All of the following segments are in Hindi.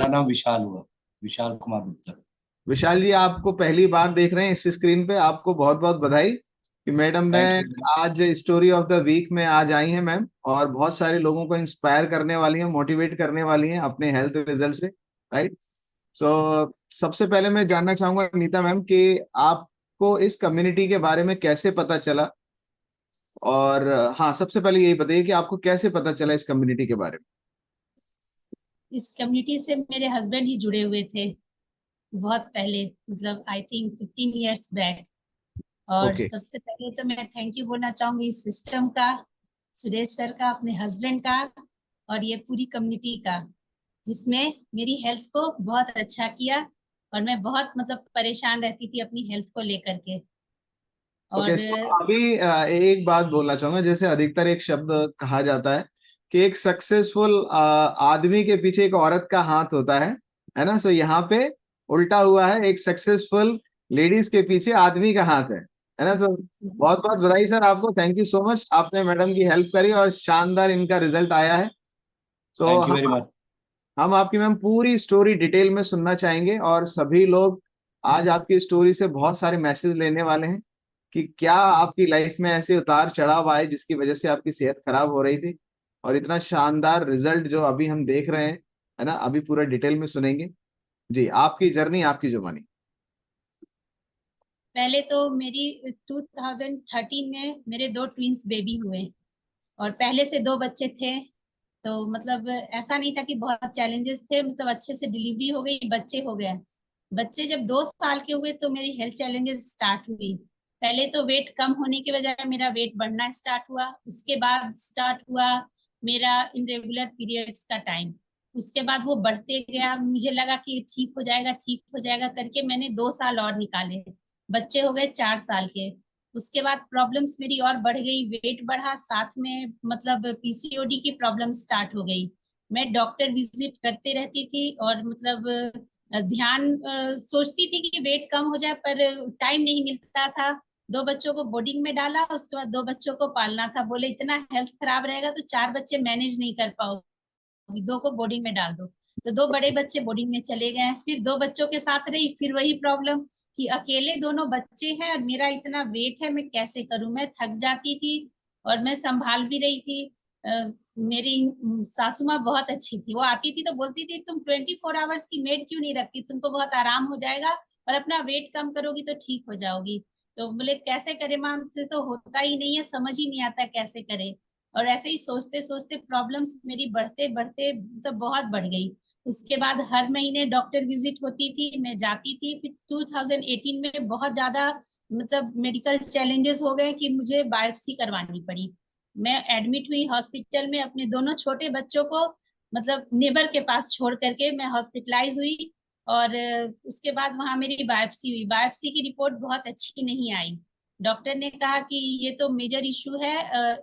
मेरा नाम विशाल हुआ, विशाल कुमार गुप्ता। विशाल जी, आपको पहली बार देख रहे हैं इस स्क्रीन पे, आपको बहुत बहुत बधाई कि मैडम ने थैंक यू। आज स्टोरी ऑफ द वीक में आज आई हैं मैम, और बहुत सारे लोगों को इंस्पायर करने वाली हैं, मोटिवेट करने वाली हैं अपने हेल्थ रिजल्ट से। राइट। सो सबसे पहले मैं जानना चाहूंगा नीता मैम कि आपको इस कम्युनिटी के बारे में कैसे पता चला, और हाँ, सबसे पहले यही बताइए कि आपको कैसे पता चला इस कम्युनिटी के बारे इस कम्युनिटी से मेरे हस्बैंड ही जुड़े हुए थे बहुत पहले, मतलब आई थिंक 15 years बैक। में। और ओके। सबसे पहले तो मैं थैंक यू बोलना चाहूंगी इस सिस्टम का, सुरेश सर का, अपने हस्बैंड का, और ये पूरी कम्युनिटी का, जिसमें मेरी हेल्थ को बहुत अच्छा किया। और मैं बहुत मतलब परेशान रहती थी अपनी हेल्थ को लेकर के। ओके, और सो अभी एक बात बोलना चाहूंगा, जैसे अधिकतर एक शब्द कहा जाता है कि एक सक्सेसफुल आदमी के पीछे एक औरत का हाथ होता है ना। सो यहाँ पे उल्टा हुआ है, एक सक्सेसफुल लेडीज के पीछे आदमी का हाथ है ना। तो बहुत बहुत बधाई सर आपको, थैंक यू सो मच, आपने मैडम की हेल्प करी और शानदार इनका रिजल्ट आया है। So thank you very much. हम आपकी मैम पूरी स्टोरी डिटेल में सुनना चाहेंगे, और सभी लोग आज आपकी स्टोरी से बहुत सारे मैसेज लेने वाले हैं कि क्या आपकी लाइफ में ऐसे उतार चढ़ाव आए जिसकी वजह से आपकी सेहत खराब हो रही थी, और इतना शानदार रिजल्ट जो अभी हम देख रहे हैं, है ना। अभी पूरा डिटेल में सुनेंगे। जी, आपकी जर्नी, आपकी जुबानी। पहले तो मेरी 2013 में मेरे 2 ट्विंस बेबी हुए, और पहले से 2 बच्चे थे। तो मतलब ऐसा नहीं था कि बहुत चैलेंजेस थे, मतलब अच्छे से डिलीवरी हो गई, बच्चे हो गए। बच्चे जब 2 साल के हुए तो मेरी हेल्थ चैलेंजेस स्टार्ट हुई। पहले तो वेट कम होने की बजाय मेरा वेट बढ़ना स्टार्ट हुआ। उसके बाद स्टार्ट हुआ मेरा इनरेगुलर पीरियड्स का टाइम। उसके बाद वो बढ़ते गया, मुझे लगा कि ठीक हो जाएगा, ठीक हो जाएगा करके मैंने 2 साल और निकाले। बच्चे हो गए 4 साल के। उसके बाद प्रॉब्लम्स मेरी और बढ़ गई, वेट बढ़ा, साथ में मतलब पीसीओडी की प्रॉब्लम स्टार्ट हो गई। मैं डॉक्टर विजिट करते रहती थी, और मतलब ध्यान सोचती थी कि वेट कम हो जाए, पर टाइम नहीं मिलता था। 2 बच्चों को बोर्डिंग में डाला, उसके बाद 2 बच्चों को पालना था। बोले इतना हेल्थ खराब रहेगा तो 4 बच्चे मैनेज नहीं कर पाओ, अभी 2 को बोर्डिंग में डाल दो। तो 2 बड़े बच्चे बोर्डिंग में चले गए, फिर 2 बच्चों के साथ रही, फिर वही प्रॉब्लम कि अकेले दोनों बच्चे हैं और मेरा इतना वेट है, मैं कैसे करूं। मैं थक जाती थी, और मैं संभाल भी रही थी। मेरी सासू माँ बहुत अच्छी थी, वो आती थी तो बोलती थी तुम 24 आवर्स की मेड क्यों नहीं रखती, तुमको बहुत आराम हो जाएगा और अपना वेट कम करोगी तो ठीक हो जाओगी। तो बोले कैसे करे माँ, हमसे तो होता ही नहीं है, समझ ही नहीं आता कैसे करे। और ऐसे ही सोचते सोचते प्रॉब्लम्स मेरी बढ़ते बढ़ते मतलब बहुत बढ़ गई। उसके बाद हर महीने डॉक्टर विजिट होती थी, मैं जाती थी। फिर 2018 में बहुत ज्यादा मतलब मेडिकल चैलेंजेस हो गए कि मुझे बायोप्सी करवानी पड़ी। मैं एडमिट हुई हॉस्पिटल में, अपने दोनों छोटे बच्चों को मतलब नेबर के पास छोड़ करके मैं हॉस्पिटलाइज हुई। और उसके बाद वहां मेरी बायोप्सी हुई। बायोप्सी की रिपोर्ट बहुत अच्छी नहीं आई। डॉक्टर ने कहा कि ये तो मेजर इशू है,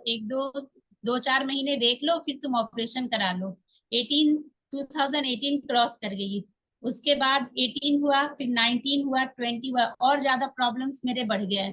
एक दो 2-4 महीने देख लो, फिर तुम ऑपरेशन करा लो। 2018 क्रॉस कर गई। उसके बाद 18 हुआ, फिर 19 हुआ, 20 हुआ, और ज्यादा प्रॉब्लम्स मेरे बढ़ गए।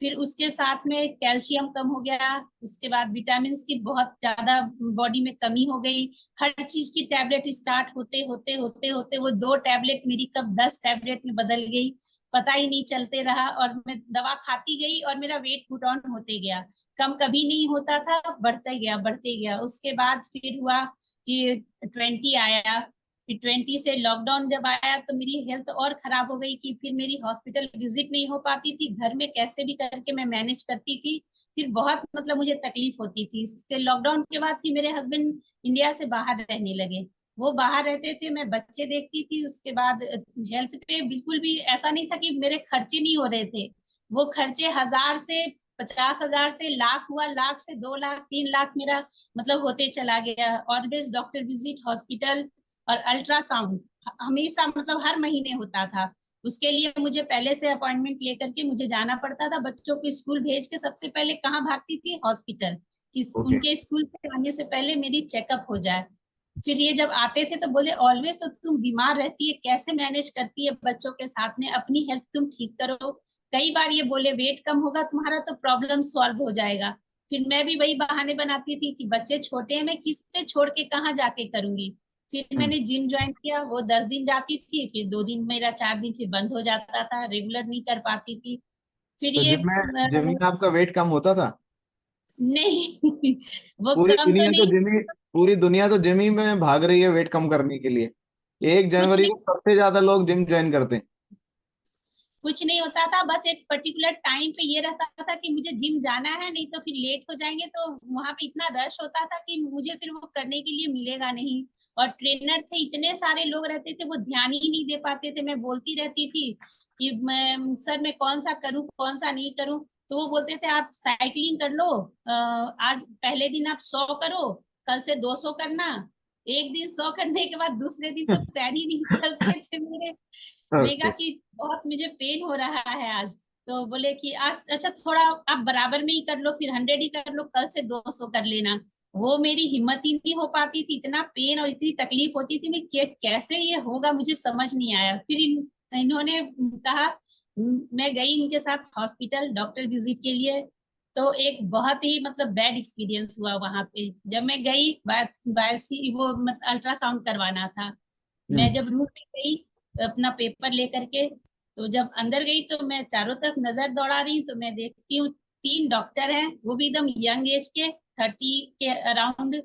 फिर उसके साथ में कैल्शियम कम हो गया। उसके बाद विटामिन की बहुत ज्यादा बॉडी में कमी हो गई। हर चीज की टैबलेट स्टार्ट होते होते होते होते वो 2 टैबलेट मेरी कब 10 टैबलेट में बदल गई, पता ही नहीं चलते रहा। और मैं दवा खाती गई और मेरा वेट पुट ऑन होते गया, कम कभी नहीं होता था, बढ़ते गया बढ़ते गया। उसके बाद फिर हुआ कि 20 आया। फिर 20 से लॉकडाउन जब आया तो मेरी हेल्थ और खराब हो गई कि फिर मेरी हॉस्पिटल विजिट नहीं हो पाती थी, घर में कैसे भी करके मैं मैनेज करती थी। फिर बहुत मतलब मुझे तकलीफ होती थी। इसके लॉकडाउन के बाद फिर मेरे हस्बैंड इंडिया से बाहर रहने लगे। वो बाहर रहते थे, मैं बच्चे देखती थी। उसके बाद हेल्थ पे बिल्कुल भी ऐसा नहीं था कि मेरे खर्चे नहीं हो रहे थे। वो खर्चे 1000 से 50,000 से लाख हुआ, लाख से 2 लाख 3 लाख मेरा मतलब होते चला गया। ऑलवेज डॉक्टर विजिट हॉस्पिटल, और अल्ट्रासाउंड हमेशा मतलब हर महीने होता था। उसके लिए मुझे पहले से अपॉइंटमेंट लेकर के मुझे जाना पड़ता था। बच्चों को स्कूल भेज के सबसे पहले कहाँ भागती थी, हॉस्पिटल, कि ओके। उनके स्कूल से आने से पहले मेरी चेकअप हो जाए। फिर ये जब आते थे तो बोले ऑलवेज तो तुम बीमार रहती है, कैसे मैनेज करती है बच्चों के साथ में, अपनी हेल्थ तुम ठीक करो। कई बार ये बोले वेट कम होगा तुम्हारा तो प्रॉब्लम सॉल्व हो जाएगा। फिर मैं भी वही बहाने बनाती थी कि बच्चे छोटे हैं, मैं किस पे छोड़ के कहाँ जाके करूंगी। फिर मैंने जिम ज्वाइन किया, वो 10 दिन जाती थी, फिर 2 दिन मेरा, 4 दिन फिर बंद हो जाता था, रेगुलर नहीं कर पाती थी। फिर तो ये जिम में आपका वेट कम होता था? नहीं वो पूरी कम तो दुनिया तो नहीं, जिम ही पूरी दुनिया तो जिम ही में भाग रही है वेट कम करने के लिए। 1 जनवरी कुछ को सबसे ज्यादा लोग जिम ज्वाइन करते हैं। कुछ नहीं होता था, बस एक पर्टिकुलर टाइम पे ये रहता था कि मुझे जिम जाना है, नहीं तो फिर लेट हो जाएंगे, तो वहां पे इतना रश होता था कि मुझे फिर वो करने के लिए मिलेगा नहीं। और ट्रेनर थे, इतने सारे लोग रहते थे, वो ध्यान ही नहीं दे पाते थे। मैं बोलती रहती थी कि सर मैं कौन सा करूं कौन सा नहीं करूं, तो वो बोलते थे आप साइकिलिंग कर लो, आज पहले दिन आप 100 करो, कल से 200 करना। एक दिन 100 करने के बाद दूसरे दिन तो पैर ही नहीं चलते थे मेरे। मैं कहा ओके। कि बहुत मुझे पेन हो रहा है आज। तो बोले कि आज अच्छा थोड़ा आप बराबर में ही कर लो, फिर 100 ही कर लो, कल से 200 कर लेना। वो मेरी हिम्मत ही नहीं हो पाती थी, इतना पेन और इतनी तकलीफ होती थी, मैं कैसे ये होगा मुझे समझ नहीं आया। फिर इन्होंने कहा, मैं गई इनके साथ हॉस्पिटल डॉक्टर विजिट के लिए। तो एक बहुत ही मतलब बैड एक्सपीरियंस हुआ वहां पे। जब मैं गई बायोप्सी वो अल्ट्रासाउंड करवाना था, मैं हम्म। जब रूम में गई अपना पेपर लेकर के, तो जब अंदर गई तो मैं चारों तरफ नजर दौड़ा रही हूँ, तो मैं देखती हूँ 3 डॉक्टर हैं, वो भी एकदम यंग एज के, 30 के अराउंड।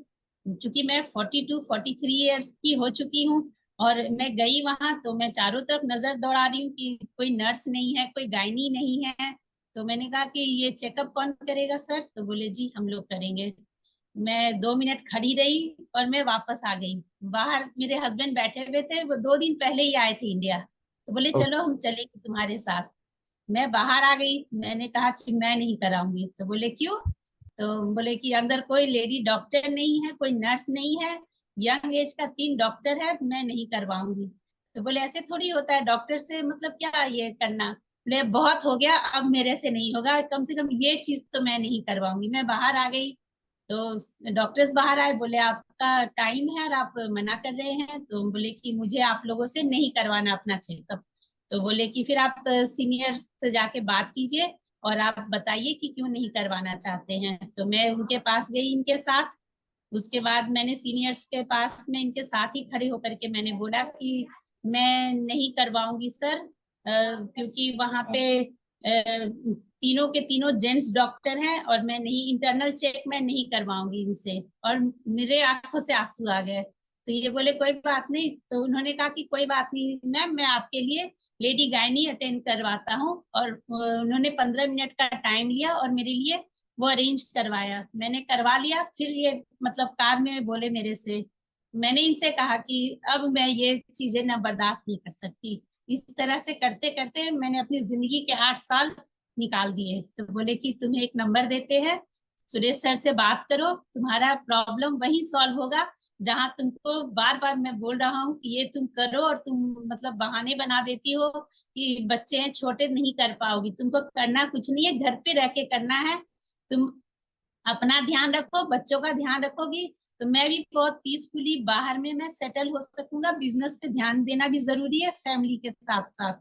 चूंकि मैं 42-43 ईयर्स की हो चुकी हूँ, और मैं गई वहां तो मैं चारों तरफ नजर दौड़ा रही हूँ कि कोई नर्स नहीं है, कोई गायनी नहीं है। तो मैंने कहा कि ये चेकअप कौन करेगा सर, तो बोले जी हम लोग करेंगे। मैं 2 मिनट खड़ी रही और मैं वापस आ गई। बाहर मेरे हस्बैंड बैठे हुए थे, वो 2 दिन पहले ही आए थे इंडिया, तो बोले चलो हम चलेंगे तुम्हारे साथ। मैं बाहर आ गई, मैंने कहा कि मैं नहीं कराऊंगी, तो बोले क्यों, तो बोले कि अंदर कोई लेडी डॉक्टर नहीं है, कोई नर्स नहीं है, यंग एज का 3 डॉक्टर है, मैं नहीं करवाऊंगी। तो बोले ऐसे थोड़ी होता है, डॉक्टर से मतलब क्या ये करना। बोले बहुत हो गया, अब मेरे से नहीं होगा, कम से कम ये चीज तो मैं नहीं करवाऊंगी। मैं बाहर आ गई, तो डॉक्टर्स बाहर आए, बोले आपका टाइम है और आप मना कर रहे हैं, तो बोले कि मुझे आप लोगों से नहीं करवाना अपना चेकअप। तो बोले कि फिर आप सीनियर से जाके बात कीजिए और आप बताइए कि क्यों नहीं करवाना चाहते हैं। तो मैं उनके पास गई इनके साथ। उसके बाद मैंने सीनियर्स के पास में इनके साथ ही खड़े होकर के मैंने बोला कि मैं नहीं करवाऊंगी सर, क्योंकि वहां पे तीनों के तीनों जेंट्स डॉक्टर हैं, और मैं नहीं, इंटरनल चेक मैं नहीं करवाऊंगी इनसे। और मेरे आंखों से आंसू आ गए। तो ये बोले कोई बात नहीं, तो उन्होंने कहा कि कोई बात नहीं मैम, मैं आपके लिए लेडी गायनी अटेंड करवाता हूँ। और उन्होंने 15 मिनट का टाइम लिया और मेरे लिए वो अरेंज करवाया, मैंने करवा लिया। फिर ये मतलब कार में बोले मेरे से, मैंने इनसे कहा कि अब मैं ये चीजें ना बर्दाश्त नहीं कर सकती। इस तरह से करते करते मैंने अपनी जिंदगी के 8 साल निकाल दिए। तो बोले कि तुम्हें एक नंबर देते हैं, सुरेश सर से बात करो, तुम्हारा प्रॉब्लम वही सॉल्व होगा जहां तुमको बार बार मैं बोल रहा हूँ कि ये तुम करो, और तुम मतलब बहाने बना देती हो कि बच्चे हैं छोटे नहीं कर पाओगी। तुमको करना कुछ नहीं है, घर पे रह के करना है। तुम अपना ध्यान रखो, बच्चों का ध्यान रखोगी, तो मैं भी बहुत पीसफुली बाहर में मैं सेटल हो सकूंगा। बिजनेस पे ध्यान देना भी जरूरी है फैमिली के साथ साथ।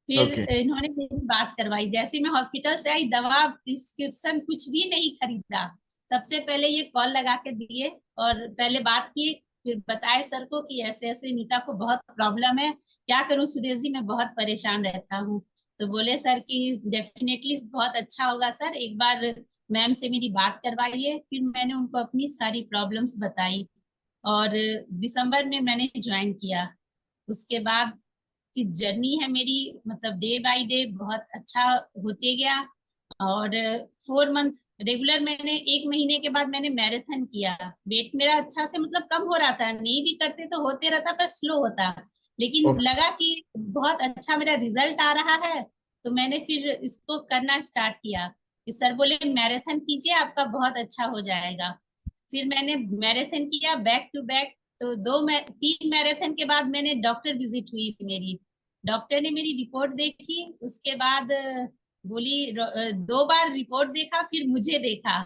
फिर ओके। इन्होंने मेरी बात करवाई, जैसे मैं हॉस्पिटल से आई, दवा प्रिस्क्रिप्शन कुछ भी नहीं खरीदा। सबसे पहले ये कॉल लगा के दिए और पहले बात की, फिर बताए सर को कि ऐसे ऐसे नीता को बहुत प्रॉब्लम है, क्या करूं सुरेश जी, मैं बहुत परेशान रहता हूँ। तो बोले सर कि डेफिनेटली बहुत अच्छा होगा सर, एक बार मैम से मेरी बात करवाइए। फिर मैंने उनको अपनी सारी प्रॉब्लम्स बताई, और दिसंबर में मैंने ज्वाइन किया। उसके बाद की जर्नी है मेरी, मतलब डे बाय डे बहुत अच्छा होते गया। और 4 मंथ रेगुलर, मैंने 1 महीने के बाद मैंने मैराथन किया। वेट मेरा अच्छा से मतलब कम हो रहा था, नहीं भी करते तो होते रहता पर स्लो होता, लेकिन ओके। लगा कि बहुत अच्छा मेरा रिजल्ट आ रहा है। तो मैंने फिर इसको करना स्टार्ट किया कि सर बोले मैराथन कीजिए, आपका बहुत अच्छा हो जाएगा। फिर मैंने मैराथन किया बैक टू बैक। तो 3 मैराथन के बाद मैंने डॉक्टर विजिट हुई मेरी। डॉक्टर ने मेरी रिपोर्ट देखी, उसके बाद बोली 2 बार रिपोर्ट देखा, फिर मुझे देखा।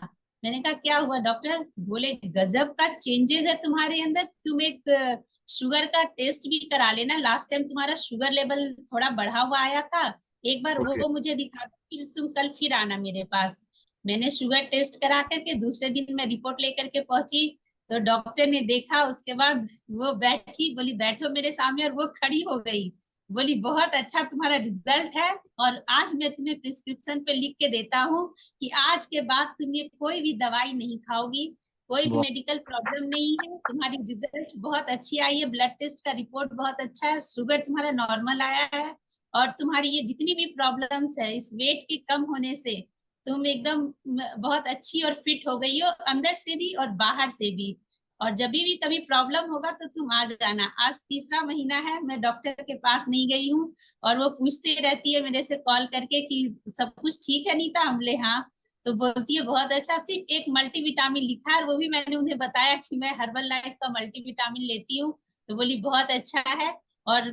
मैंने कहा क्या हुआ डॉक्टर, बोले गजब का चेंजेस है तुम्हारे अंदर, तुम एक शुगर का टेस्ट भी करा लेना, लास्ट टाइम तुम्हारा शुगर लेवल थोड़ा बढ़ा हुआ आया था, एक बार ओके। वो मुझे दिखा दो, फिर तुम कल फिर आना मेरे पास। मैंने शुगर टेस्ट करा करके दूसरे दिन मैं रिपोर्ट लेकर के पहुंची। तो डॉक्टर ने देखा, उसके बाद वो बैठी, बोली बैठो मेरे सामने, और वो खड़ी हो गई, बोली बहुत अच्छा तुम्हारा रिजल्ट है, और आज मैं तुम्हें प्रिस्क्रिप्शन पे लिख के देता हूँ कि आज के बाद तुम ये कोई भी दवाई नहीं खाओगी, कोई भी वाह, मेडिकल प्रॉब्लम नहीं है, तुम्हारी रिजल्ट बहुत अच्छी आई है, ब्लड टेस्ट का रिपोर्ट बहुत अच्छा है, शुगर तुम्हारा नॉर्मल आया है, और तुम्हारी ये जितनी भी प्रॉब्लम्स है इस वेट के कम होने से तुम एकदम बहुत अच्छी और फिट हो गई हो, अंदर से भी और बाहर से भी। और जब भी कभी प्रॉब्लम होगा तो तुम आ जाना। आज तीसरा महीना है मैं डॉक्टर के पास नहीं गई हूँ, और वो पूछती रहती है मेरे से कॉल करके कि सब कुछ ठीक है नीता, हम बोले हाँ। तो बोलती है बहुत अच्छा, सिर्फ एक मल्टीविटामिन लिखा है, और वो भी मैंने उन्हें बताया कि मैं हर्बल लाइफ का मल्टीविटामिन लेती हूँ। तो बोली बहुत अच्छा है, और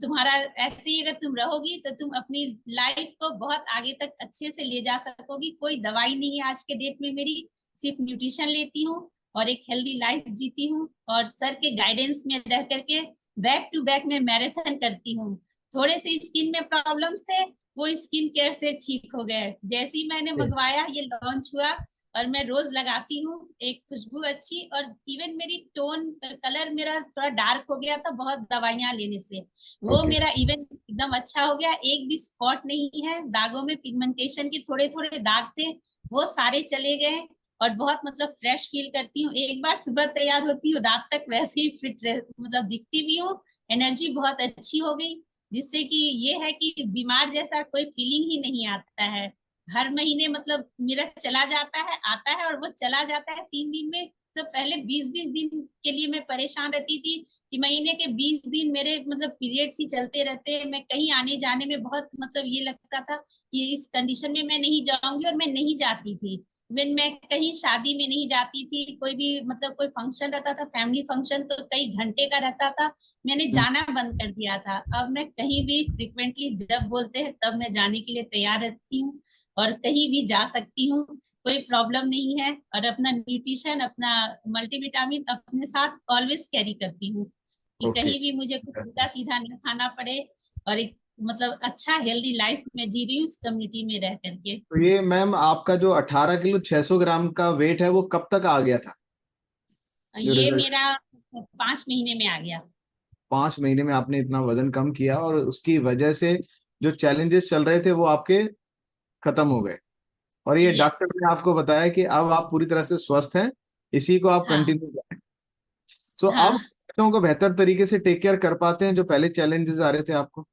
तुम्हारा ऐसे ही अगर तुम रहोगी तो तुम अपनी लाइफ को बहुत आगे तक अच्छे से ले जा सकोगी। कोई दवाई नहीं है आज के डेट में मेरी, सिर्फ न्यूट्रिशन लेती हूँ और एक हेल्दी लाइफ जीती हूँ, और सर के गाइडेंस में रह करके बैक टू बैक में मैराथन करती हूँ। थोड़े से स्किन में प्रॉब्लम्स थे, वो स्किन केयर से ठीक हो गए। जैसे ही मैंने मंगवाया, ये लॉन्च हुआ, और मैं रोज लगाती हूँ, एक खुशबू अच्छी, और इवन मेरी टोन कलर मेरा थोड़ा डार्क हो गया था बहुत दवाइयां लेने से, वो ओके। मेरा इवन एकदम अच्छा हो गया, एक भी स्पॉट नहीं है, दागों में पिगमेंटेशन के थोड़े थोड़े दाग थे, वो सारे चले गए, और बहुत मतलब फ्रेश फील करती हूँ। एक बार सुबह तैयार होती हूँ, रात तक वैसे ही फिट मतलब दिखती भी हूँ, एनर्जी बहुत अच्छी हो गई, जिससे कि ये है कि बीमार जैसा कोई फीलिंग ही नहीं आता है। हर महीने मतलब मेरा चला जाता है, आता है, और वो चला जाता है 3 दिन में। तो पहले 20-20 दिन के लिए मैं परेशान रहती थी कि महीने के 20 दिन मेरे मतलब पीरियड्स ही चलते रहते हैं, मैं कहीं आने जाने में बहुत मतलब ये लगता था कि इस कंडीशन में मैं नहीं जाऊंगी, और मैं नहीं जाती थी। मैं कहीं शादी में नहीं जाती थी, कोई भी मतलब कोई फंक्शन रहता था, फैमिली फंक्शन, तो कई घंटे का रहता था, मैंने जाना बंद कर दिया था। अब मैं कहीं भी फ्रिक्वेंटली जब बोलते हैं तब मैं जाने के लिए तैयार रहती हूँ, और कहीं भी जा सकती हूँ, कोई प्रॉब्लम नहीं है। और अपना न्यूट्रिशन, अपना मल्टीविटामिन अपने साथ ऑलवेज कैरी करती हूँ, कि ओके। कहीं भी मुझे कुछ उल्टा सीधा न खाना पड़े, और एक मतलब अच्छा हेल्दी लाइफ में जी रही हूँ इस कम्युनिटी में रह करके। तो ये मैम आपका जो 18 किलो 600 ग्राम का वेट है वो कब तक आ गया था, जो ये रिजल्ट? मेरा 5 महीने में आ गया। 5 महीने में आपने इतना वजन कम किया और उसकी वजह से जो चैलेंजेस चल रहे थे वो आपके खत्म हो गए, और ये यस। डॉक्टर ने आपको बताया कि अब आप पूरी तरह से स्वस्थ हैं, इसी को आप हाँ। कंटिन्यू करें। तो अब हाँ। बच्चों को बेहतर तरीके से टेक केयर कर पाते हैं जो पहले चैलेंजेस आ रहे थे आपको?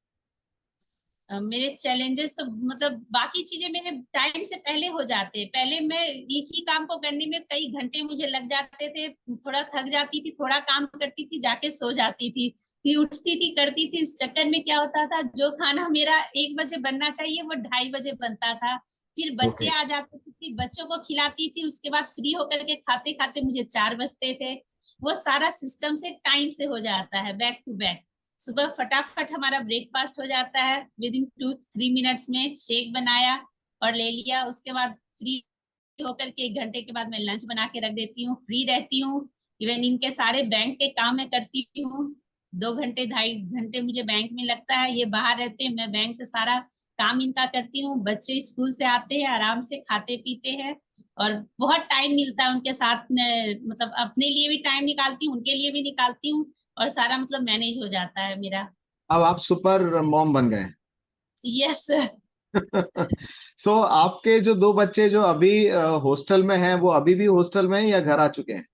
मेरे चैलेंजेस तो मतलब बाकी चीजें मेरे टाइम से पहले हो जाते हैं। पहले मैं एक ही काम को करने में कई घंटे मुझे लग जाते थे, थोड़ा थक जाती थी, थोड़ा काम करती थी, जाके सो जाती थी, फिर उठती थी, करती थी। इस चक्कर में क्या होता था, जो खाना मेरा 1 बजे बनना चाहिए वो 2:30 बजे बनता था। फिर बच्चे ओके। आ जाते थे, फिर बच्चों को खिलाती थी, उसके बाद फ्री होकर के खाते खाते मुझे 4 बजते थे। वो सारा सिस्टम से टाइम से हो जाता है, बैक टू बैक। सुबह फटाफट हमारा ब्रेकफास्ट हो जाता है, विद इन 2-3 मिनट्स में शेक बनाया और ले लिया। उसके बाद फ्री होकर के 1 घंटे के बाद मैं लंच बना के रख देती हूँ, फ्री रहती हूँ। इवन इनके सारे बैंक के काम मैं करती हूँ, 2 घंटे 2.5 घंटे मुझे बैंक में लगता है, ये बाहर रहते हैं, मैं बैंक से सारा काम इनका करती हूँ। बच्चे स्कूल से आते हैं, आराम से खाते पीते हैं, और बहुत टाइम मिलता है उनके साथ में, मतलब अपने लिए भी टाइम निकालती हूँ, उनके लिए भी निकालती हूँ, और सारा मतलब मैनेज हो जाता है मेरा। अब आप सुपर मॉम बन गए। यस। सो आपके जो 2 बच्चे जो अभी हॉस्टल में हैं वो अभी भी हॉस्टल में हैं या घर आ चुके हैं?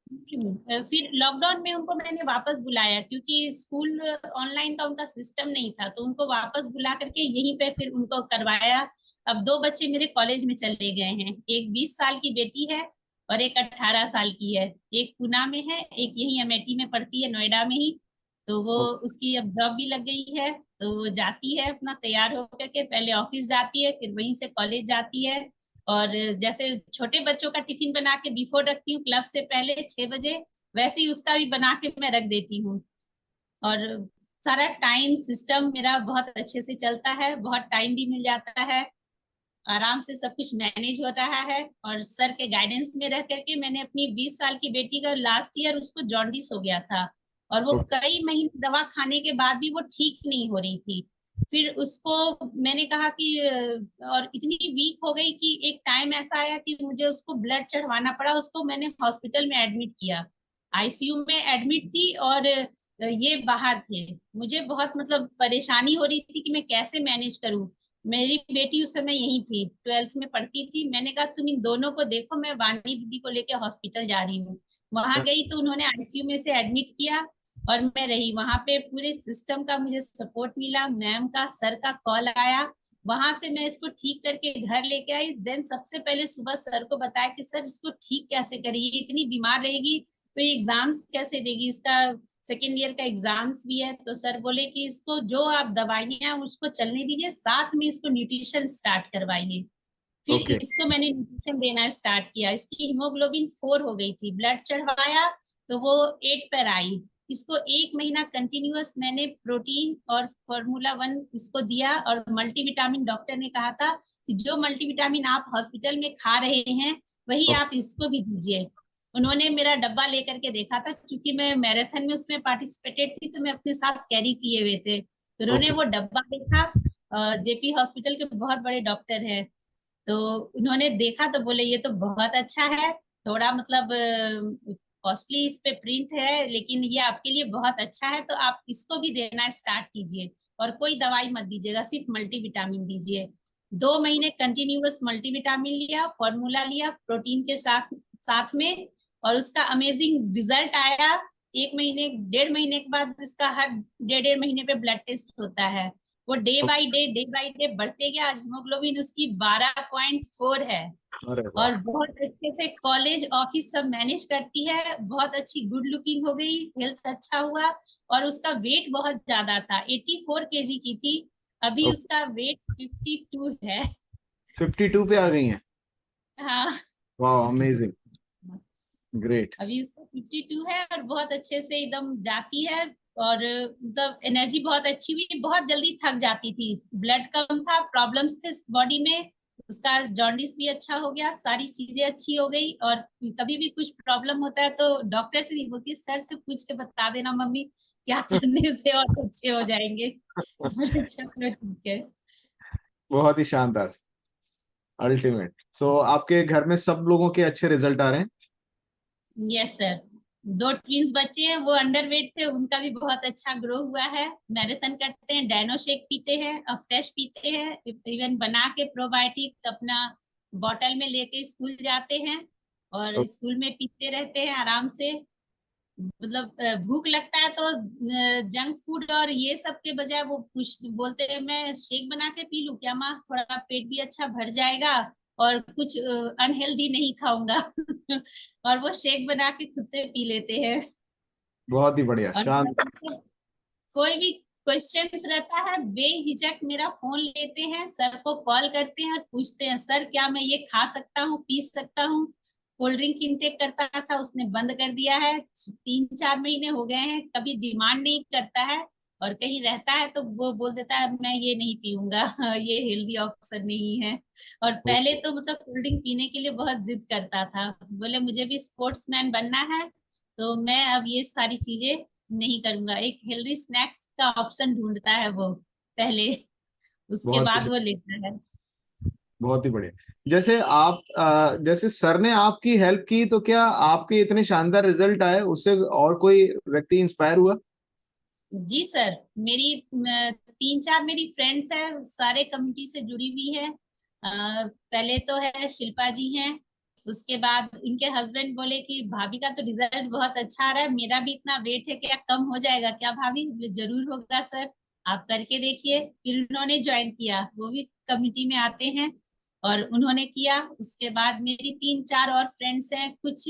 फिर लॉकडाउन में उनको मैंने वापस बुलाया, क्योंकि स्कूल ऑनलाइन का उनका सिस्टम नहीं था, तो उनको वापस बुला करके यहीं पे फिर उनको करवाया। अब 2 बच्चे मेरे कॉलेज में चले गए हैं, एक 20 साल की बेटी है और एक 18 साल की है। एक पूना में है, एक यही अमेठी में पढ़ती है, नोएडा में ही। तो वो उसकी अब जॉब भी लग गई है, तो वो जाती है अपना तैयार होकर के, पहले ऑफिस जाती है, फिर वहीं से कॉलेज जाती है। और जैसे छोटे बच्चों का टिफिन बना के बिफोर रखती हूँ क्लब से पहले 6 बजे, वैसे ही उसका भी बना के मैं रख देती हूँ। और सारा टाइम सिस्टम मेरा बहुत अच्छे से चलता है, बहुत टाइम भी मिल जाता है, आराम से सब कुछ मैनेज हो रहा है। और सर के गाइडेंस में रह करके मैंने अपनी 20 साल की बेटी का लास्ट ईयर उसको जॉन्डिस हो गया था, और वो ओके। कई महीने दवा खाने के बाद भी वो ठीक नहीं हो रही थी। फिर उसको मैंने कहा कि और इतनी वीक हो गई कि एक टाइम ऐसा आया कि मुझे उसको ब्लड चढ़वाना पड़ा, उसको मैंने हॉस्पिटल में एडमिट किया। आईसीयू में एडमिट थी और ये बाहर थे। मुझे बहुत मतलब परेशानी हो रही थी कि मैं कैसे मैनेज करूं। मेरी बेटी उस समय यही थी, 12th में पढ़ती थी। मैंने कहा तुम इन दोनों को देखो, मैं वानी दीदी को लेके हॉस्पिटल जा रही हूँ। वहां गई तो उन्होंने आईसीयू में से एडमिट किया और मैं रही वहां पे। पूरे सिस्टम का मुझे सपोर्ट मिला, मैम का, सर का कॉल आया। वहां से मैं इसको ठीक करके घर लेके आई। देन सबसे पहले सुबह सर को बताया कि सर इसको ठीक कैसे करिए, इतनी बीमार रहेगी तो ये एग्जाम्स कैसे देगी, इसका सेकेंड ईयर का एग्जाम्स भी है। तो सर बोले कि इसको जो आप दवाइयां उसको चलने दीजिए, साथ में इसको न्यूट्रिशन स्टार्ट करवाइए। फिर ओके। इसको मैंने न्यूट्रिशन देना स्टार्ट किया। इसकी हीमोग्लोबिन 4 हो गई थी, ब्लड चढ़वाया तो वो 8 पर आई। इसको 1 महीना कंटिन्यूअस मैंने प्रोटीन और फार्मूला 1 इसको दिया। और मल्टीविटामिन डॉक्टर ने कहा था कि जो मल्टीविटामिन आप हॉस्पिटल में खा रहे हैं वही आप इसको भी दीजिए। उन्होंने मेरा डब्बा लेकर के देखा था, क्योंकि मैं मैराथन में उसमें पार्टिसिपेटेड थी तो मैं अपने साथ कैरी किए हुए थे। तो उन्होंने ओके। वो डब्बा देखा। जेपी हॉस्पिटल के बहुत बड़े डॉक्टर है, तो उन्होंने देखा तो बोले ये तो बहुत अच्छा है। थोड़ा मतलब कॉस्टली इस पे प्रिंट है, लेकिन ये आपके लिए बहुत अच्छा है, तो आप इसको भी देना स्टार्ट कीजिए। और कोई दवाई मत दीजिएगा, सिर्फ मल्टीविटामिन दीजिए। 2 महीने कंटिन्यूअस मल्टीविटामिन लिया, फॉर्मूला लिया प्रोटीन के साथ साथ में। और उसका अमेजिंग रिजल्ट आया। 1 महीने 1.5 महीने के बाद इसका हर 1.5 महीने पे ब्लड टेस्ट होता है। वो डे बाय डे बढ़ते गया। आज हीमोग्लोबिन उसकी 12.4 है। अरे वाह। और बहुत अच्छे से कॉलेज ऑफिस सब मैनेज करती है। बहुत अच्छी गुड लुकिंग हो गई, हेल्थ अच्छा हुआ। और उसका वेट बहुत ज्यादा था, 84 kg की थी। अभी उसका वेट 52 है। 52 पे आ गई हैं? हाँ, वाह, अमेजिंग, ग्रेट। अभी उसका 52 है और बहुत अच्छे से एकदम जाती है। और मतलब एनर्जी बहुत अच्छी हुई। बहुत जल्दी थक जाती थी, ब्लड कम था, प्रॉब्लम्स थे बॉडी में। उसका जॉन्डिस भी अच्छा हो गया, सारी चीजें अच्छी हो गई। और कभी भी कुछ प्रॉब्लम होता है तो डॉक्टर से नहीं बोलती, सर से पूछ के बता देना मम्मी, क्या करने से और अच्छे हो जाएंगे। बोले चलो ठीक है। बहुत ही शानदार, अल्टीमेट। सो आपके घर में सब लोगों के अच्छे रिजल्ट आ रहे हैं? Yes sir. 2 ट्विंस बच्चे हैं, वो अंडरवेट थे, उनका भी बहुत अच्छा ग्रो हुआ है। मैराथन करते हैं, डायनो शेक पीते हैं, फ्रेश पीते हैं, इवन बना के प्रोबायोटिक अपना बॉटल में लेके स्कूल जाते हैं। और स्कूल में पीते रहते हैं आराम से। मतलब भूख लगता है तो जंक फूड और ये सब के बजाय वो कुछ बोलते हैं, मैं शेक बना के पी लूं क्या माँ, थोड़ा पेट भी अच्छा भर जाएगा और कुछ अनहेल्दी नहीं खाऊंगा। और वो शेक बना के खुद से पी लेते हैं। बहुत ही बढ़िया, और शानदार। कोई भी क्वेश्चंस रहता है बेहिचक मेरा फोन लेते हैं, सर को कॉल करते हैं और पूछते हैं, सर क्या मैं ये खा सकता हूँ, पी सकता हूँ। कोल्ड ड्रिंक इंटेक करता था, उसने बंद कर दिया है। 3-4 महीने हो गए हैं, कभी डिमांड नहीं करता है। और कहीं रहता है तो वो बोल देता है मैं ये नहीं पीऊंगा। ये हेल्दी ऑप्शन नहीं है। और पहले ओके। तो मतलब कोल्ड ड्रिंक पीने के लिए बहुत जिद करता था, बोले मुझे भी स्पोर्ट्समैन बनना है, तो मैं अब ये सारी चीजें नहीं करूंगा। एक हेल्दी स्नैक्स का ऑप्शन ढूंढता है वो पहले, उसके बहुत बाद ही वो लेता है। बहुत ही बढ़िया। जैसे आप जैसे सर ने आपकी हेल्प की, तो क्या आपके इतने शानदार रिजल्ट आए उससे और कोई व्यक्ति इंस्पायर हुआ? जी सर। मेरी 3-4 मेरी फ्रेंड्स हैं, सारे कम्युनिटी से जुड़ी हुई है। पहले तो है शिल्पा जी हैं। उसके बाद उनके हस्बैंड बोले कि भाभी का तो रिजल्ट बहुत अच्छा आ रहा है, मेरा भी इतना वेट है, क्या कम हो जाएगा क्या भाभी? बोले, जरूर होगा सर, आप करके देखिए। फिर उन्होंने ज्वाइन किया, वो भी कम्युनिटी में आते हैं। और उन्होंने किया। उसके बाद मेरी 3-4 और फ्रेंड्स हैं। कुछ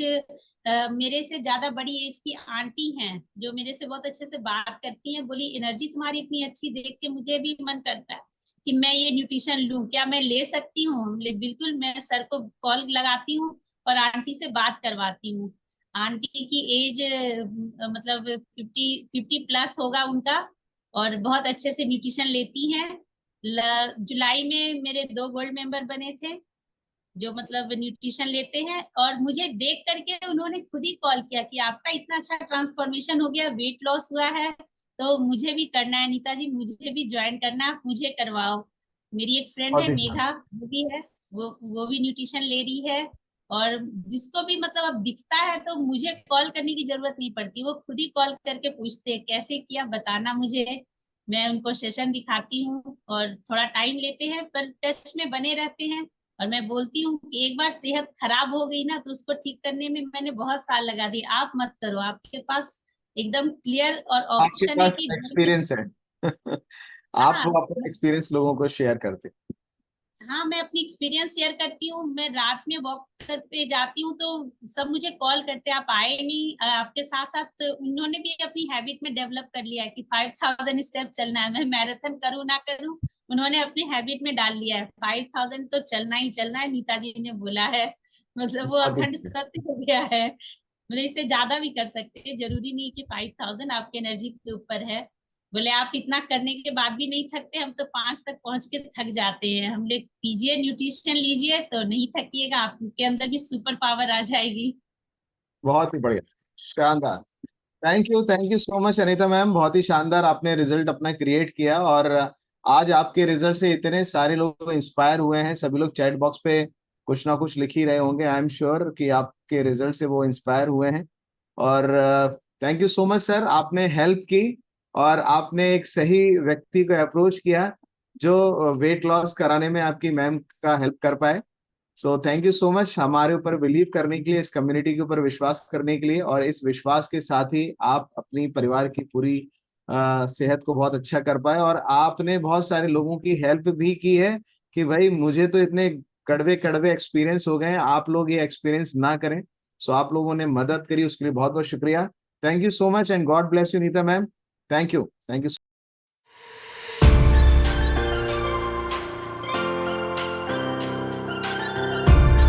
मेरे से ज्यादा बड़ी एज की आंटी हैं जो मेरे से बहुत अच्छे से बात करती हैं। बोली एनर्जी तुम्हारी इतनी अच्छी देख के मुझे भी मन करता है कि मैं ये न्यूट्रिशन लूं, क्या मैं ले सकती हूँ? बिल्कुल, मैं सर को कॉल लगाती हूँ और आंटी से बात करवाती हूँ। आंटी की एज मतलब 50+ होगा उनका। और बहुत अच्छे से न्यूट्रिशन लेती हैं। जुलाई में मेरे 2 गोल्ड मेंबर बने थे, जो मतलब न्यूट्रिशन लेते हैं। और मुझे देख करके उन्होंने खुद ही कॉल किया कि आपका इतना अच्छा ट्रांसफॉर्मेशन हो गया, वेट लॉस हुआ है, तो मुझे भी करना है नीता जी, मुझे भी ज्वाइन करना, मुझे करवाओ। मेरी एक फ्रेंड बहुत है ही मेघा, शानदार। वो भी है, वो भी न्यूट्रिशन ले रही है। और जिसको भी मतलब अब दिखता है तो मुझे कॉल करने की जरूरत नहीं पड़ती, वो खुद ही कॉल करके पूछते हैं कैसे किया बताना मुझे। मैं उनको सेशन दिखाती हूँ और थोड़ा टाइम लेते हैं पर टच में बने रहते हैं। और मैं बोलती हूँ कि एक बार सेहत खराब हो गई ना तो उसको ठीक करने में मैंने बहुत साल लगा दिए, आप मत करो, आपके पास एकदम क्लियर और आपके ऑप्शन है पास कि घर में। एक्सपीरियंस है। आप हाँ, वो अपना एक्सपीरियंस लोगों को शेयर करते। हाँ, मैं अपनी एक्सपीरियंस शेयर करती हूँ। मैं रात में वॉक पे जाती हूँ तो सब मुझे कॉल करते हैं, आप आए नहीं, आपके साथ साथ तो उन्होंने भी अपनी हैबिट में डेवलप कर लिया है कि 5000 स्टेप चलना है। मैं मैराथन करूँ ना करूँ, उन्होंने अपनी हैबिट में डाल लिया है 5000 तो चलना ही चलना है, नीता जी ने बोला है। मतलब वो बहुत ही अखंड बढ़िया। सत्य हो गया है। मतलब इससे ज्यादा भी कर सकते हैं, जरूरी नहीं कि 5000 आपके एनर्जी के ऊपर है। बोले आप इतना करने के बाद भी नहीं थकते, हम तो 5 तक पहुंच के थक जाते हैं। हम लोग पीजिए न्यूट्रिशन लीजिए तो नहीं थकिएगा, आपके अंदर भी सुपर पावर आ जाएगी। बहुत ही बढ़िया, शानदार। Thank you so much Anita ma'am, बहुत ही शानदार आपने रिजल्ट अपना क्रिएट किया। और आज आपके रिजल्ट से इतने सारे लोग इंस्पायर हुए हैं, सभी लोग चैट बॉक्स पे कुछ ना कुछ लिख ही रहे होंगे। आई एम श्योर कि आपके रिजल्ट से वो इंस्पायर हुए हैं। और thank you so much sir, आपने हेल्प की और आपने एक सही व्यक्ति को अप्रोच किया जो वेट लॉस कराने में आपकी मैम का हेल्प कर पाए। So thank you so much हमारे ऊपर बिलीव करने के लिए, इस कम्युनिटी के ऊपर विश्वास करने के लिए, और इस विश्वास के साथ ही आप अपनी परिवार की पूरी सेहत को बहुत अच्छा कर पाए। और आपने बहुत सारे लोगों की हेल्प भी की है कि भाई मुझे तो इतने कड़वे कड़वे एक्सपीरियंस हो गए हैं, आप लोग ये एक्सपीरियंस ना करें। सो आप लोगों ने मदद करी, उसके लिए बहुत बहुत शुक्रिया। Thank you so much and god bless you Neeta ma'am. Thank you.